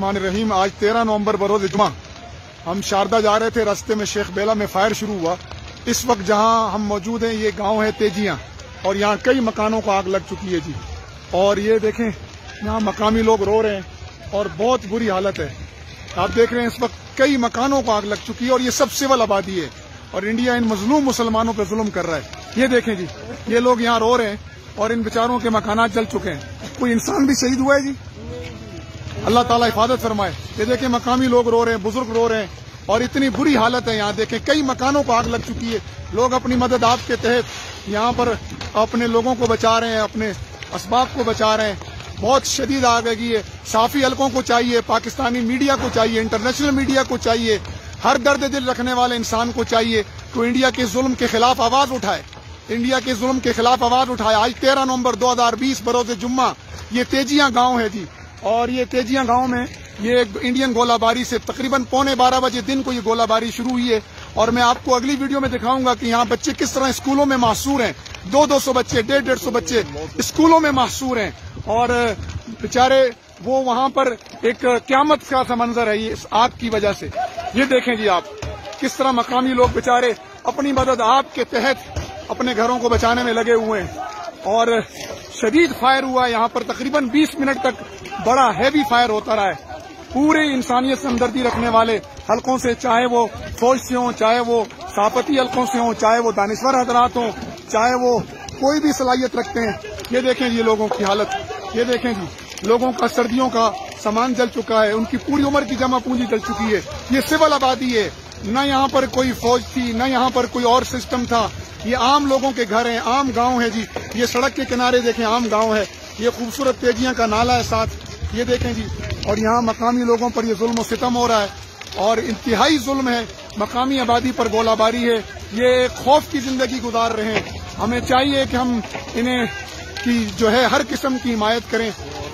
الرحمن الرحیم آج 13 نومبر بروز جمعہ ہم شاردا جا رہے تھے، راستے میں شیخ بیلا میں فائر شروع ہوا۔ اس وقت جہاں ہم موجود ہیں یہ گاؤں ہے تیجیاں، اور یہاں کئی مکانوں کو آگ لگ چکی ہے جی۔ اور یہ دیکھیں یہاں مقامی لوگ رو رہے ہیں اور بہت بری حالت ہے۔ آپ دیکھ رہے ہیں اس وقت کئی مکانوں کو آگ لگ چکی ہے، اور یہ سب سول آبادی ہے، اور انڈیا ان مظلوم مسلمانوں پہ ظلم کر رہا ہے۔ یہ دیکھیں جی، یہ لوگ یہاں رو رہے ہیں اور ان بیچاروں کے مکانات جل چکے ہیں۔ کوئی انسان بھی شہید ہوا ہے جی؟ اللہ تعالیٰ حفاظت فرمائے۔ یہ دیکھیں مقامی لوگ رو رہے ہیں، بزرگ رو رہے ہیں، اور اتنی بری حالت ہے یہاں۔ دیکھیں کئی مکانوں کو آگ لگ چکی ہے، لوگ اپنی مدد آپ کے تحت یہاں پر اپنے لوگوں کو بچا رہے ہیں، اپنے اسباب کو بچا رہے ہیں۔ بہت شدید آگ لگی ہے۔ صحافی حلقوں کو چاہیے، پاکستانی میڈیا کو چاہیے، انٹرنیشنل میڈیا کو چاہیے، ہر درد دل رکھنے والے انسان کو چاہیے کہ انڈیا کے ظلم کے خلاف آواز اٹھائے، انڈیا کے ظلم کے خلاف آواز اٹھائے۔ آج 13 نومبر 2020 بروز جمعہ یہ تیجیاں گاؤں ہے جی، اور یہ تیجیاں گاؤں میں یہ انڈین گولہ باری سے تقریباً 11:15 بجے دن کو یہ گولہ باری شروع ہوئی ہے، اور میں آپ کو اگلی ویڈیو میں دکھاؤں گا کہ یہاں بچے کس طرح اسکولوں میں محصور ہیں۔ 200 بچے، 150 بچے اسکولوں میں محصور ہیں، اور بیچارے وہ وہاں پر ایک قیامت کا سا منظر ہے یہ اس آگ کی وجہ سے۔ یہ دیکھیں جی آپ کس طرح مقامی لوگ بیچارے اپنی مدد آپ کے تحت اپنے گھروں کو بچانے میں لگے ہوئے ہیں، اور شدید فائر ہوا ہے یہاں پر تقریباً 20 منٹ تک، بڑا ہیوی فائر ہوتا رہا ہے۔ پورے انسانیت سے ہمدردی رکھنے والے حلقوں سے، چاہے وہ فوج سے ہوں، چاہے وہ صحافتی حلقوں سے ہوں، چاہے وہ دانشور حضرات ہوں، چاہے وہ کوئی بھی صلاحیت رکھتے ہیں۔ یہ دیکھیں جی لوگوں کی حالت، یہ دیکھیں جی لوگوں کا سردیوں کا سامان جل چکا ہے، ان کی پوری عمر کی جمع پونجی جل چکی ہے۔ یہ سول آبادی ہے، نہ یہاں پر کوئی فوج تھی، نہ یہاں پر کوئی اور سسٹم تھا۔ یہ عام لوگوں کے گھر ہیں، عام گاؤں ہے جی۔ یہ سڑک کے کنارے دیکھیں عام گاؤں ہے، یہ خوبصورت تیجیاں کا نالا ہے ساتھ، یہ دیکھیں جی۔ اور یہاں مقامی لوگوں پر یہ ظلم و ستم ہو رہا ہے، اور انتہائی ظلم ہے، مقامی آبادی پر گولہ باری ہے۔ یہ خوف کی زندگی گزار رہے ہیں۔ ہمیں چاہیے کہ ہم انہیں کی جو ہے ہر قسم کی حمایت کریں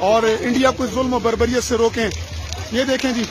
اور انڈیا کو ظلم و بربریت سے روکیں۔ یہ دیکھیں جی